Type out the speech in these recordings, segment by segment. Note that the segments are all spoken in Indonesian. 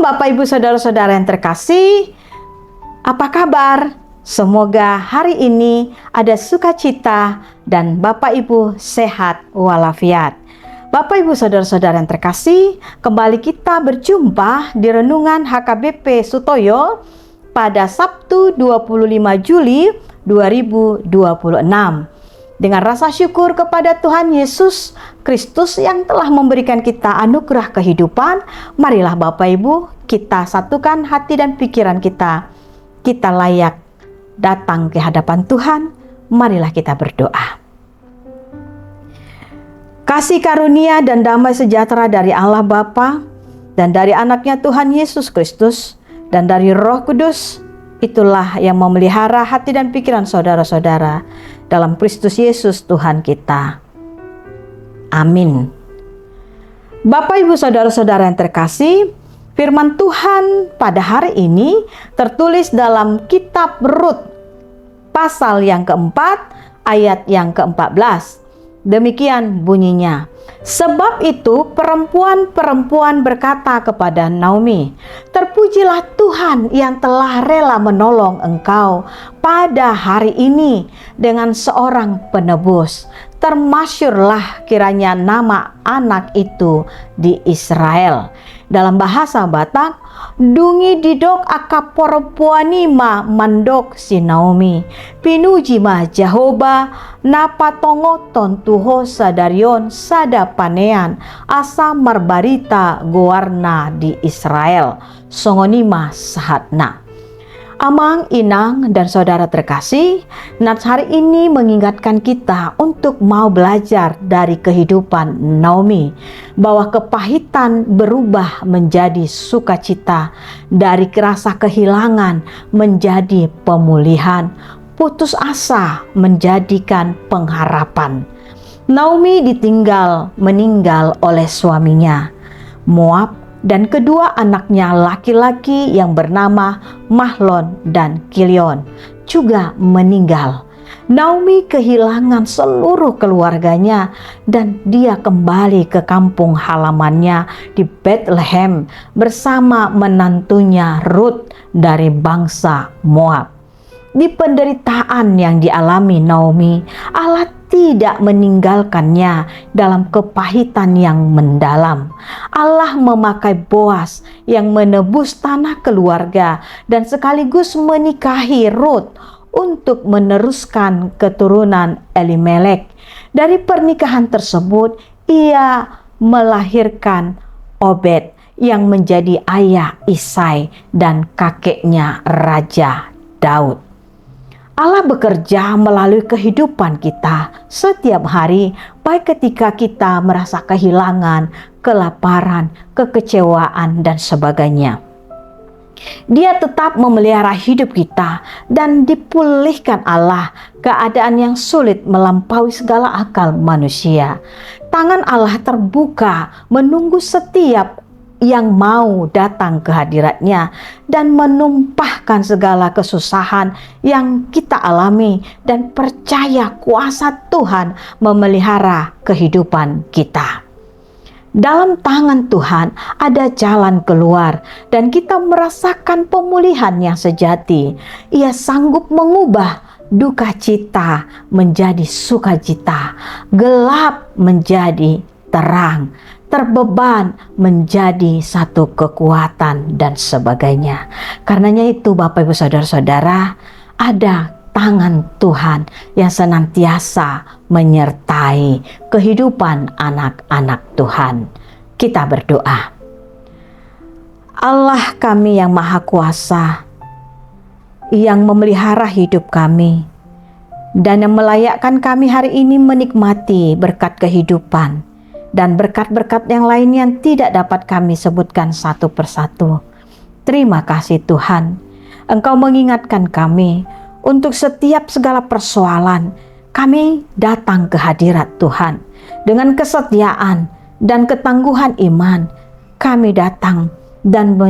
Bapak Ibu Saudara-saudara yang terkasih, apa kabar? Semoga hari ini ada sukacita dan Bapak Ibu sehat walafiat. Bapak Ibu Saudara-saudara yang terkasih, kembali kita berjumpa di Renungan HKBP Sutoyo pada Sabtu 25 Juli 2026. Dengan rasa syukur kepada Tuhan Yesus Kristus yang telah memberikan kita anugerah kehidupan, marilah Bapak Ibu kita satukan hati dan pikiran kita. Kita layak datang ke hadapan Tuhan, marilah kita berdoa. Kasih karunia dan damai sejahtera dari Allah Bapa dan dari anaknya Tuhan Yesus Kristus dan dari Roh Kudus, itulah yang memelihara hati dan pikiran saudara-saudara dalam Kristus Yesus Tuhan kita. Amin. Bapak Ibu Saudara-saudara yang terkasih, firman Tuhan pada hari ini tertulis dalam kitab Rut pasal yang keempat ayat yang ke-14. Demikian bunyinya. Sebab itu perempuan-perempuan berkata kepada Naomi, "Terpujilah Tuhan yang telah rela menolong engkau pada hari ini dengan seorang penebus. Termasyurlah kiranya nama anak itu di Israel." Dalam bahasa Batak, dungi didok aka perempuanima mandok si Naomi. Pinuji mah Jehoba napa tongo tontuho sadarion sada panean asa marbarita goarna di Israel. Songonima sahatna. Amang, inang, dan saudara terkasih, nats hari ini mengingatkan kita untuk mau belajar dari kehidupan Naomi, bahwa kepahitan berubah menjadi sukacita, dari rasa kehilangan menjadi pemulihan, putus asa menjadikan pengharapan. Naomi meninggal oleh suaminya, Moab, dan kedua anaknya laki-laki yang bernama Mahlon dan Kilion juga meninggal. Naomi kehilangan seluruh keluarganya dan dia kembali ke kampung halamannya di Bethlehem bersama menantunya Rut dari bangsa Moab. Di penderitaan yang dialami Naomi, Allah tidak meninggalkannya dalam kepahitan yang mendalam. Allah memakai Boas yang menebus tanah keluarga dan sekaligus menikahi Rut untuk meneruskan keturunan Elimelek. Dari pernikahan tersebut, ia melahirkan Obed yang menjadi ayah Isai dan kakeknya Raja Daud. Allah bekerja melalui kehidupan kita setiap hari, baik ketika kita merasa kehilangan, kelaparan, kekecewaan, dan sebagainya. Dia tetap memelihara hidup kita dan dipulihkan Allah keadaan yang sulit melampaui segala akal manusia. Tangan Allah terbuka menunggu setiap yang mau datang ke hadiratnya dan menumpahkan segala kesusahan yang kita alami dan percaya kuasa Tuhan memelihara kehidupan kita. Dalam tangan Tuhan ada jalan keluar dan kita merasakan pemulihan yang sejati. Ia sanggup mengubah duka cita menjadi sukacita, gelap menjadi terang, terbeban menjadi satu kekuatan dan sebagainya. Karenanya itu Bapak Ibu Saudara-saudara, ada tangan Tuhan yang senantiasa menyertai kehidupan anak-anak Tuhan. Kita berdoa. Allah kami yang Maha Kuasa, yang memelihara hidup kami dan yang melayakkan kami hari ini menikmati berkat kehidupan dan berkat-berkat yang lain yang tidak dapat kami sebutkan satu persatu. Terima kasih Tuhan, Engkau mengingatkan kami untuk setiap segala persoalan. Kami datang ke hadirat Tuhan dengan kesetiaan dan ketangguhan iman. Kami datang dan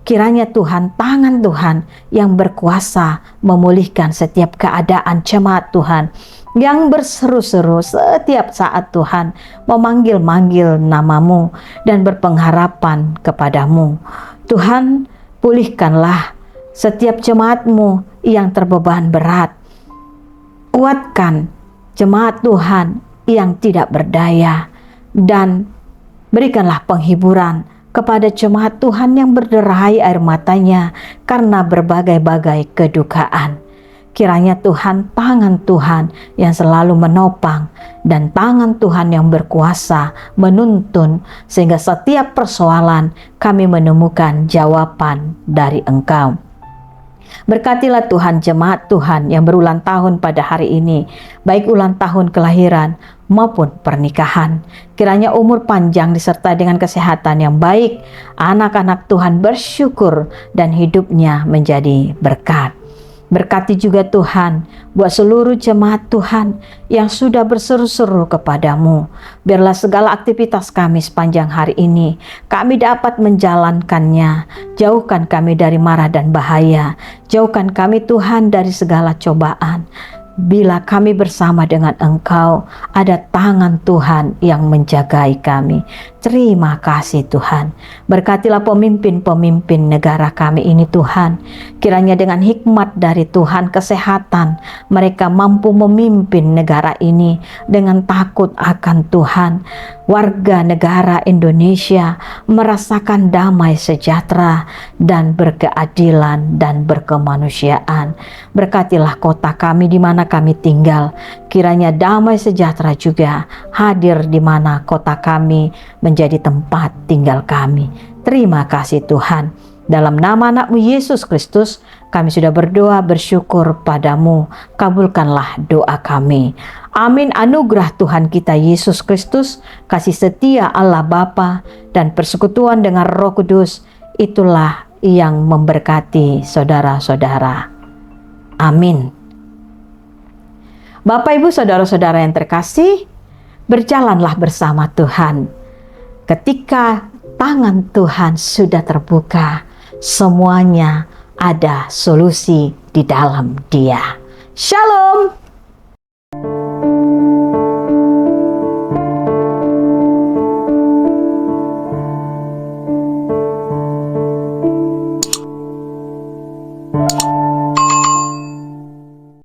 kiranya Tuhan, tangan Tuhan yang berkuasa memulihkan setiap keadaan jemaat Tuhan yang berseru-seru setiap saat Tuhan memanggil-manggil namamu dan berpengharapan kepadamu. Tuhan, pulihkanlah setiap jemaat-Mu yang terbeban berat. Kuatkan jemaat Tuhan yang tidak berdaya, dan berikanlah penghiburan kepada jemaat Tuhan yang berderai air matanya karena berbagai-bagai kedukaan. Kiranya Tuhan, tangan Tuhan yang selalu menopang dan tangan Tuhan yang berkuasa menuntun, sehingga setiap persoalan kami menemukan jawaban dari Engkau. Berkatilah Tuhan jemaat Tuhan yang berulang tahun pada hari ini, baik ulang tahun kelahiran maupun pernikahan. Kiranya umur panjang disertai dengan kesehatan yang baik, anak-anak Tuhan bersyukur dan hidupnya menjadi berkat. Berkati juga Tuhan buat seluruh jemaat Tuhan yang sudah berseru-seru kepadamu. Biarlah segala aktivitas kami sepanjang hari ini, kami dapat menjalankannya. Jauhkan kami dari marah dan bahaya. Jauhkan kami Tuhan dari segala cobaan. Bila kami bersama dengan Engkau, ada tangan Tuhan yang menjagai kami. Terima kasih Tuhan. Berkatilah pemimpin-pemimpin negara kami ini Tuhan. Kiranya dengan hikmat dari Tuhan, kesehatan, mereka mampu memimpin negara ini dengan takut akan Tuhan. Warga negara Indonesia merasakan damai sejahtera dan berkeadilan dan berkemanusiaan. Berkatilah kota kami di mana kami tinggal. Kiranya damai sejahtera juga hadir di mana kota kami menjadi tempat tinggal kami. Terima kasih Tuhan. Dalam nama anak-Mu Yesus Kristus, kami sudah berdoa bersyukur padamu. Kabulkanlah doa kami. Amin. Anugerah Tuhan kita Yesus Kristus, kasih setia Allah Bapa, dan persekutuan dengan Roh Kudus, itulah yang memberkati saudara-saudara. Amin. Bapak, Ibu, saudara-saudara yang terkasih, berjalanlah bersama Tuhan. Ketika tangan Tuhan sudah terbuka, semuanya ada solusi di dalam Dia. Shalom.